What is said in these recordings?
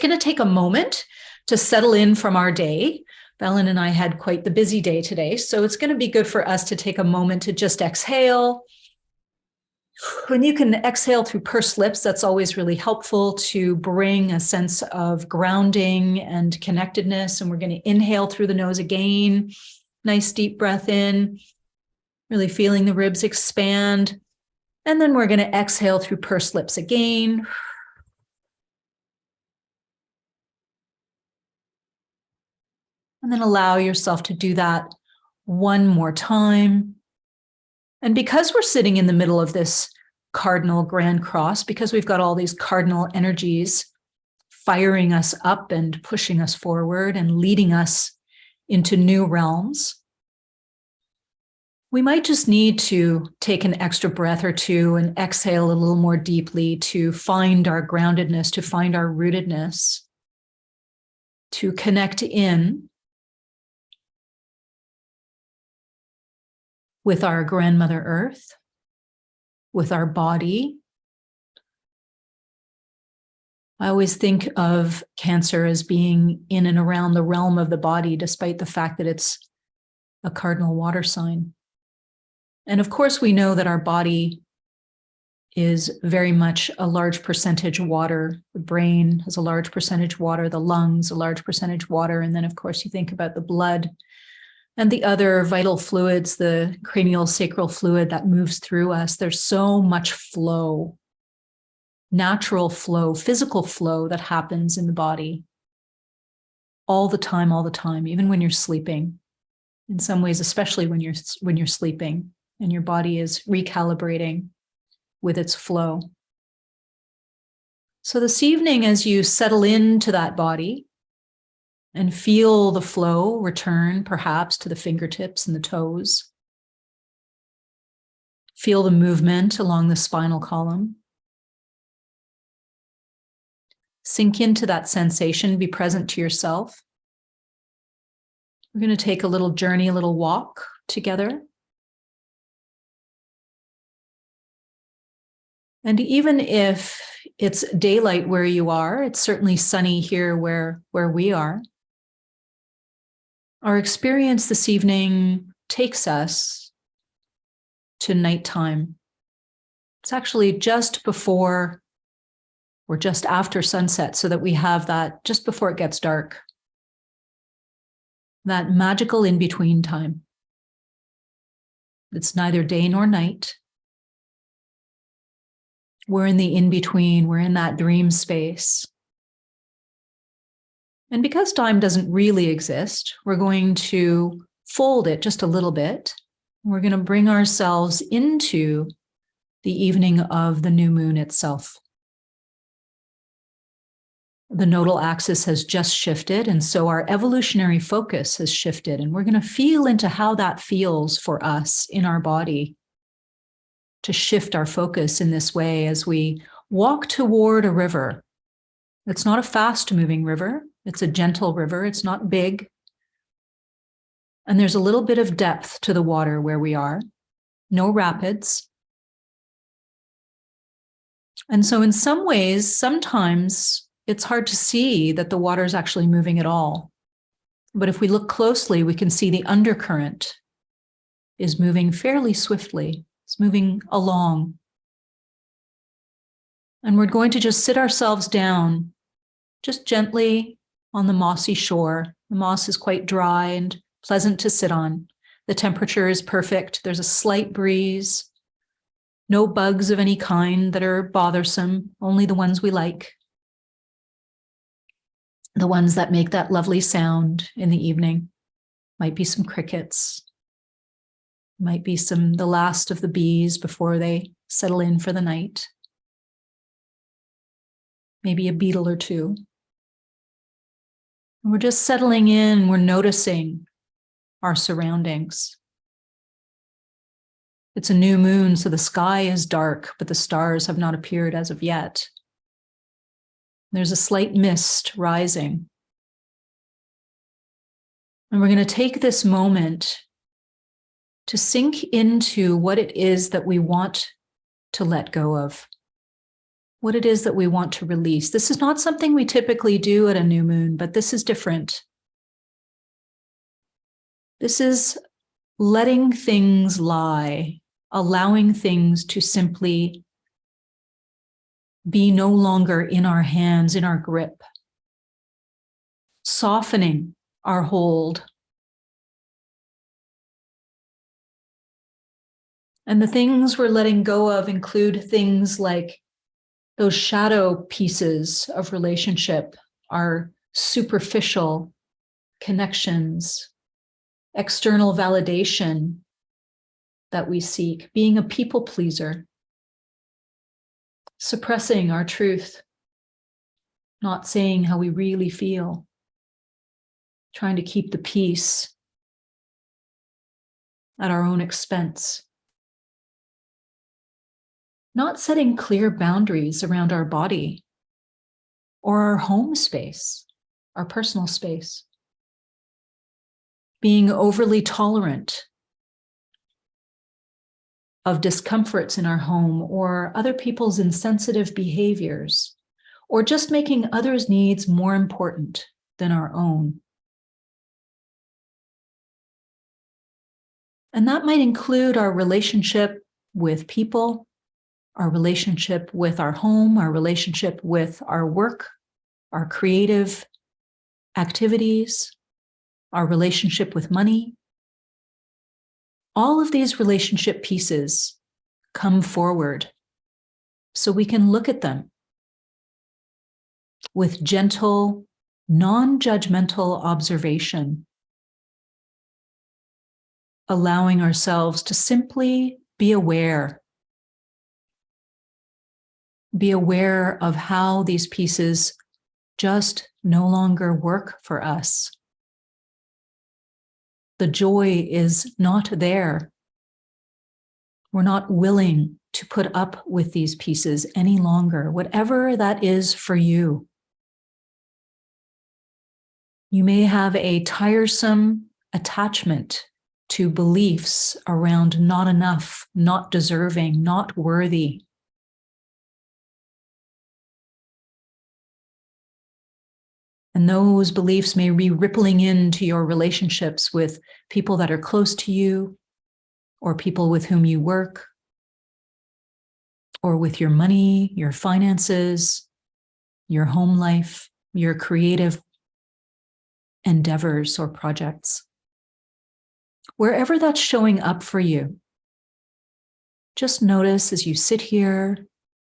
going to take a moment to settle in from our day. Belen and I had quite the busy day today, so it's going to be good for us to take a moment to just exhale. When you can exhale through pursed lips, that's always really helpful to bring a sense of grounding and connectedness. And we're going to inhale through the nose again. Nice deep breath in, really feeling the ribs expand. And then we're going to exhale through pursed lips again. And then allow yourself to do that one more time. And because we're sitting in the middle of this cardinal grand cross, because we've got all these cardinal energies firing us up and pushing us forward and leading us into new realms, we might just need to take an extra breath or two and exhale a little more deeply to find our groundedness, to find our rootedness, to connect in with our grandmother Earth, with our body. I always think of Cancer as being in and around the realm of the body, despite the fact that it's a cardinal water sign. And of course, we know that our body is very much a large percentage water. The brain has a large percentage water, the lungs, a large percentage water. And then, of course, you think about the blood and the other vital fluids, the cranial sacral fluid that moves through us. There's so much flow, natural flow, physical flow that happens in the body all the time, even when you're sleeping. In some ways, especially when you're sleeping and your body is recalibrating with its flow. So this evening, as you settle into that body, and feel the flow return perhaps to the fingertips and the toes. Feel the movement along the spinal column. Sink into that sensation, be present to yourself. We're going to take a little journey, a little walk together. And even if it's daylight where you are, it's certainly sunny here where we are. Our experience this evening takes us to nighttime. It's actually just before or just after sunset, so that we have that just before it gets dark. That magical in-between time. It's neither day nor night. We're in the in-between, we're in that dream space. And because time doesn't really exist, we're going to fold it just a little bit. We're going to bring ourselves into the evening of the new moon itself. The nodal axis has just shifted, and so our evolutionary focus has shifted, and we're going to feel into how that feels for us in our body to shift our focus in this way as we walk toward a river. It's not a fast-moving river. It's a gentle river. It's not big. And there's a little bit of depth to the water where we are. No rapids. And so in some ways, sometimes it's hard to see that the water is actually moving at all. But if we look closely, we can see the undercurrent is moving fairly swiftly. It's moving along. And we're going to just sit ourselves down, just gently on the mossy shore. The moss is quite dry and pleasant to sit on. The temperature is perfect. There's a slight breeze. No bugs of any kind that are bothersome, only the ones we like. The ones that make that lovely sound in the evening. Might be some crickets. Might be the last of the bees before they settle in for the night. Maybe a beetle or two. And we're just settling in, we're noticing our surroundings. It's a new moon, so the sky is dark, but the stars have not appeared as of yet. There's a slight mist rising. And we're going to take this moment to sink into what it is that we want to let go of. what it is that we want to release. This is not something we typically do at a new moon, but this is different. This is letting things lie, allowing things to simply be no longer in our hands, in our grip, softening our hold. And the things we're letting go of include things like those shadow pieces of relationship, our superficial connections, external validation that we seek, being a people pleaser, suppressing our truth, not saying how we really feel, trying to keep the peace at our own expense. Not setting clear boundaries around our body or our home space, our personal space. Being overly tolerant of discomforts in our home or other people's insensitive behaviors, or just making others' needs more important than our own. And that might include our relationship with people, our relationship with our home, our relationship with our work, our creative activities, our relationship with money. All of these relationship pieces come forward so we can look at them with gentle, non-judgmental observation, allowing ourselves to simply be aware of how these pieces just no longer work for us. The joy is not there. We're not willing to put up with these pieces any longer, whatever that is for you. You may have a tiresome attachment to beliefs around not enough, not deserving, not worthy. And those beliefs may be rippling into your relationships with people that are close to you, or people with whom you work, or with your money, your finances, your home life, your creative endeavors or projects. Wherever that's showing up for you, just notice as you sit here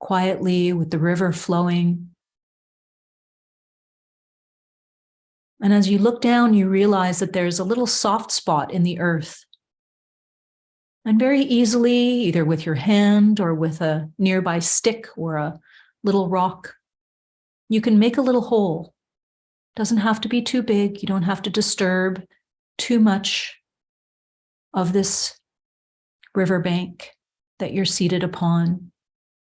quietly with the river flowing. And as you look down, you realize that there's a little soft spot in the earth. And very easily, either with your hand or with a nearby stick or a little rock, you can make a little hole. It doesn't have to be too big. You don't have to disturb too much of this riverbank that you're seated upon,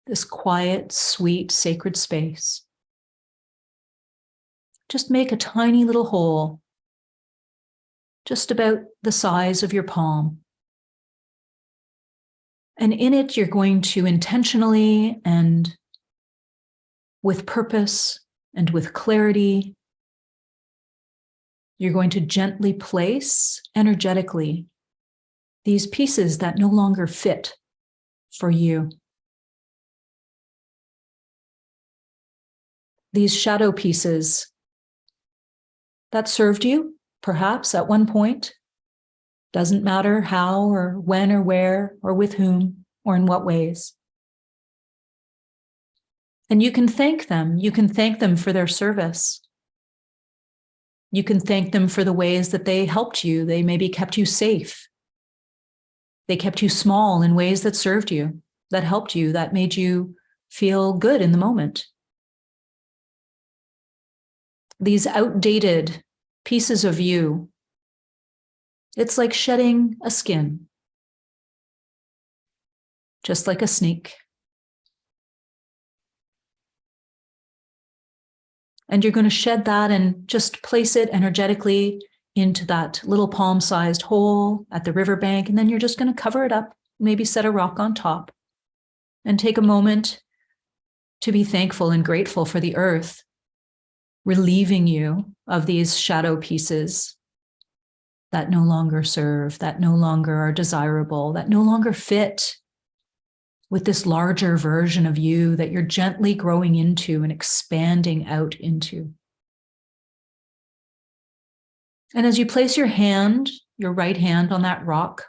this quiet, sweet, sacred space. Just make a tiny little hole, just about the size of your palm. And in it, you're going to intentionally and with purpose and with clarity, you're going to gently place energetically these pieces that no longer fit for you. These shadow pieces that served you, perhaps at one point, doesn't matter how or when or where or with whom or in what ways. And you can thank them. You can thank them for their service. You can thank them for the ways that they helped you. They maybe kept you safe. They kept you small in ways that served you, that helped you, that made you feel good in the moment. These outdated pieces of you, it's like shedding a skin, just like a snake. And you're going to shed that and just place it energetically into that little palm-sized hole at the riverbank. And then you're just going to cover it up, maybe set a rock on top, and take a moment to be thankful and grateful for the earth, relieving you of these shadow pieces that no longer serve, that no longer are desirable, that no longer fit with this larger version of you that you're gently growing into and expanding out into. And as you place your hand, your right hand on that rock,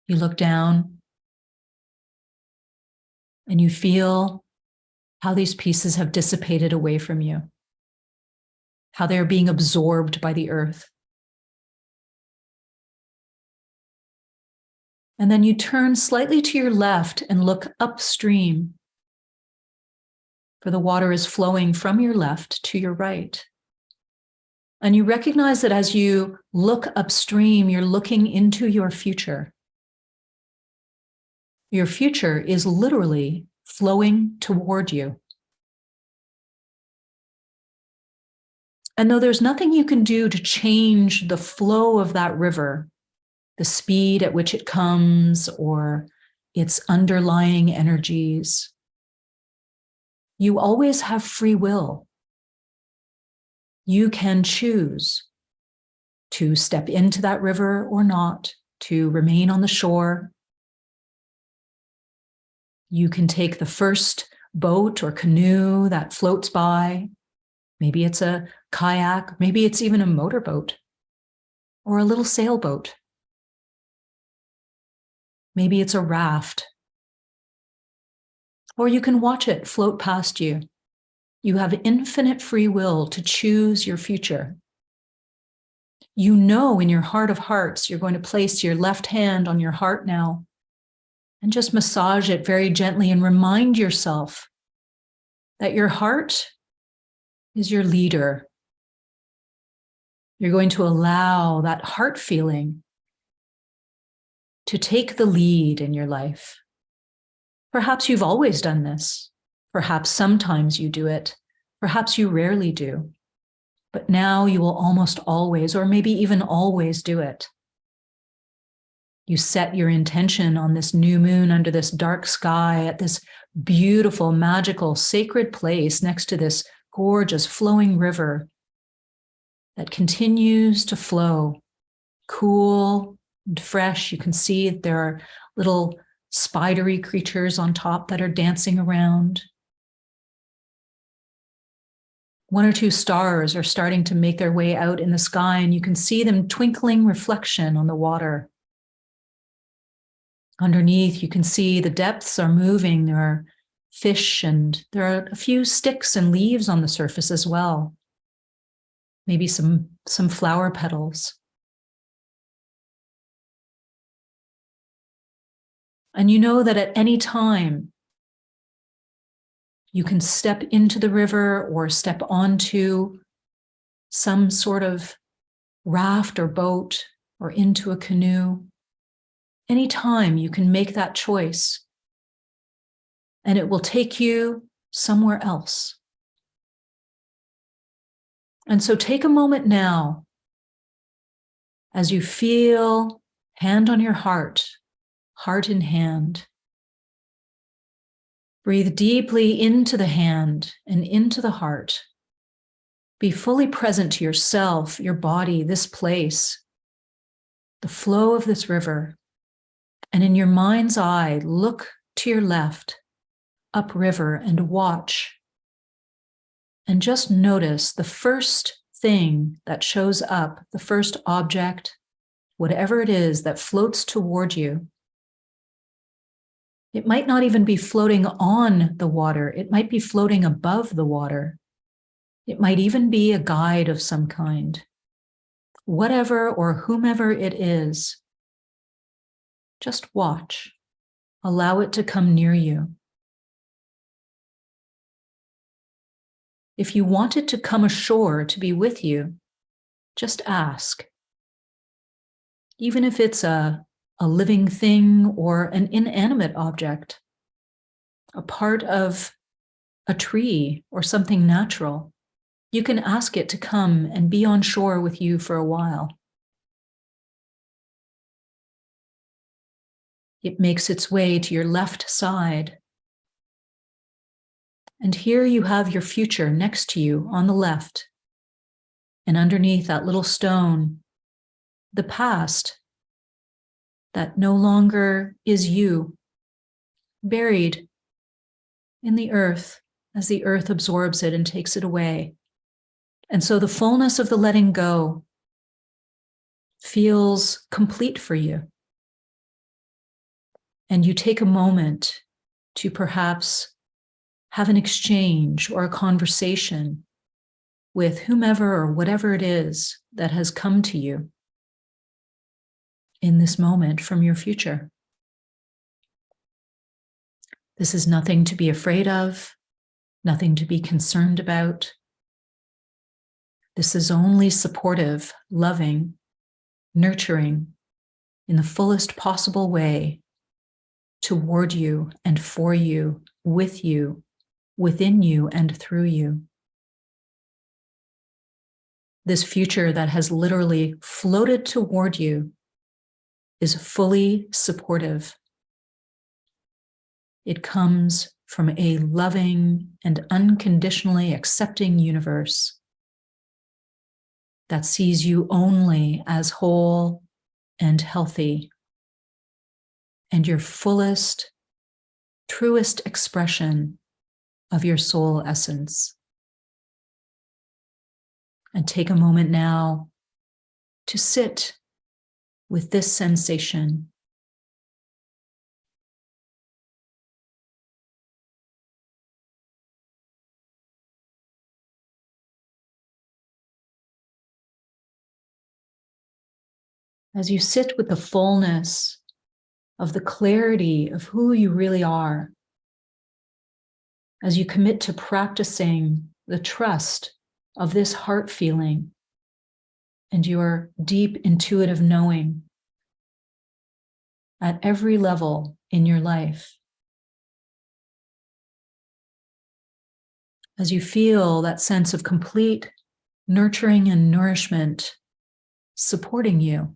you look down and you feel how these pieces have dissipated away from you, how they're being absorbed by the earth. And then you turn slightly to your left and look upstream, for the water is flowing from your left to your right. And you recognize that as you look upstream, you're looking into your future. Your future is literally flowing toward you. And though there's nothing you can do to change the flow of that river, the speed at which it comes or its underlying energies, you always have free will. You can choose to step into that river or not, to remain on the shore. You can take the first boat or canoe that floats by. Maybe it's a kayak, maybe it's even a motorboat or a little sailboat. Maybe it's a raft. Or you can watch it float past you. You have infinite free will to choose your future. You know in your heart of hearts, you're going to place your left hand on your heart now and just massage it very gently and remind yourself that your heart is your leader. You're going to allow that heart feeling to take the lead in your life. Perhaps you've always done this. Perhaps sometimes you do it. Perhaps you rarely do. But now you will almost always, or maybe even always, do it. You set your intention on this new moon under this dark sky at this beautiful, magical, sacred place next to this gorgeous flowing river that continues to flow, cool and fresh. You can see there are little spidery creatures on top that are dancing around. One or two stars are starting to make their way out in the sky, and you can see them twinkling reflection on the water. Underneath, you can see the depths are moving. There are fish, and there are a few sticks and leaves on the surface as well. Maybe some flower petals. And you know that at any time, you can step into the river or step onto some sort of raft or boat or into a canoe. Anytime you can make that choice, and it will take you somewhere else. And so take a moment now as you feel hand on your heart, heart in hand. Breathe deeply into the hand and into the heart. Be fully present to yourself, your body, this place, the flow of this river. And in your mind's eye, look to your left, upriver, and watch. And just notice the first thing that shows up, the first object, whatever it is that floats toward you. It might not even be floating on the water. It might be floating above the water. It might even be a guide of some kind. Whatever or whomever it is, just watch. Allow it to come near you. If you want it to come ashore to be with you, just ask. Even if it's a living thing or an inanimate object, a part of a tree or something natural, you can ask it to come and be on shore with you for a while. It makes its way to your left side. And here you have your future next to you on the left. And underneath that little stone, the past that no longer is you, buried in the earth as the earth absorbs it and takes it away. And so the fullness of the letting go feels complete for you. And you take a moment to perhaps have an exchange or a conversation with whomever or whatever it is that has come to you in this moment from your future. This is nothing to be afraid of, nothing to be concerned about. This is only supportive, loving, nurturing in the fullest possible way toward you and for you, with you, within you and through you. This future that has literally floated toward you is fully supportive. It comes from a loving and unconditionally accepting universe that sees you only as whole and healthy and your fullest, truest expression of your soul essence. And take a moment now to sit with this sensation. As you sit with the fullness of the clarity of who you really are, as you commit to practicing the trust of this heart feeling and your deep intuitive knowing at every level in your life, as you feel that sense of complete nurturing and nourishment supporting you,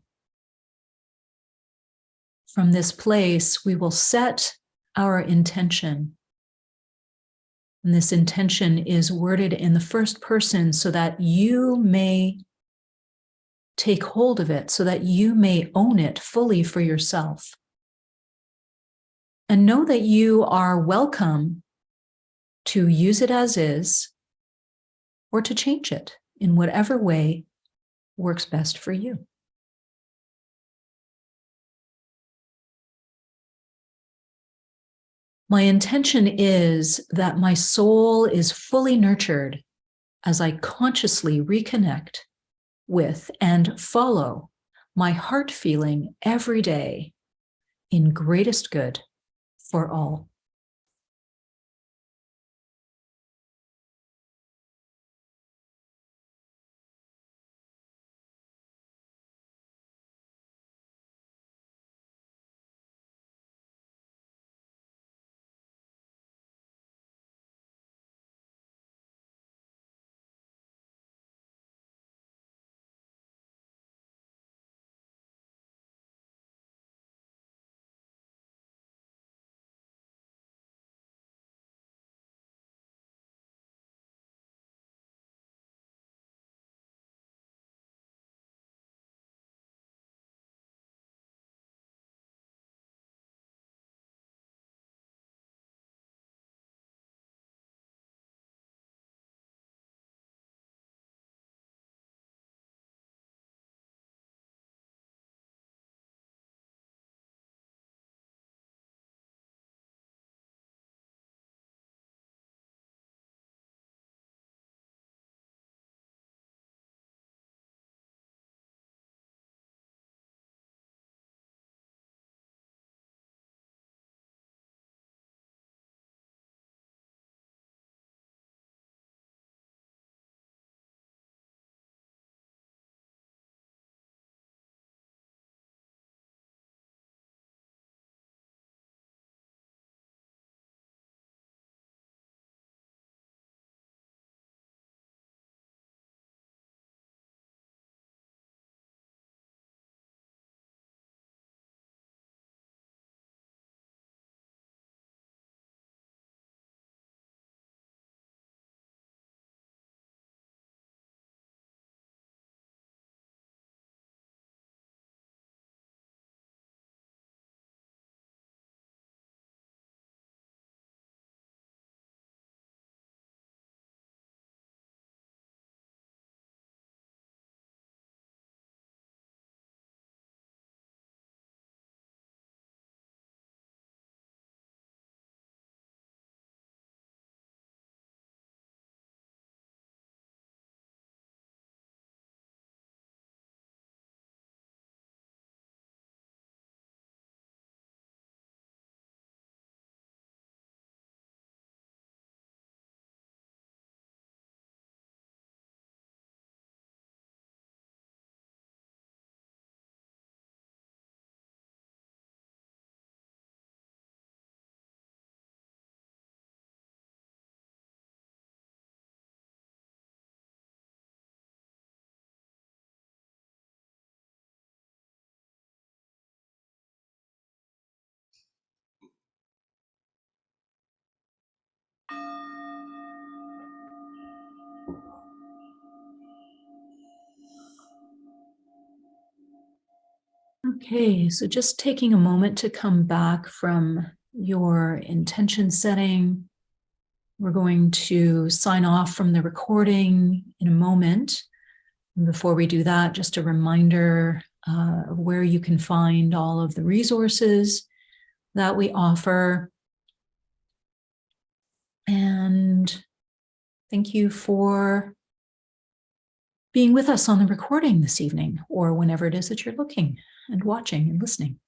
from this place, we will set our intention. And this intention is worded in the first person so that you may take hold of it, so that you may own it fully for yourself. And know that you are welcome to use it as is or to change it in whatever way works best for you. My intention is that my soul is fully nurtured as I consciously reconnect with and follow my heart feeling every day in greatest good for all. Okay, so just taking a moment to come back from your intention setting. We're going to sign off from the recording in a moment. And before we do that, just a reminder of where you can find all of the resources that we offer. And thank you for being with us on the recording this evening, or whenever it is that you're looking and watching and listening.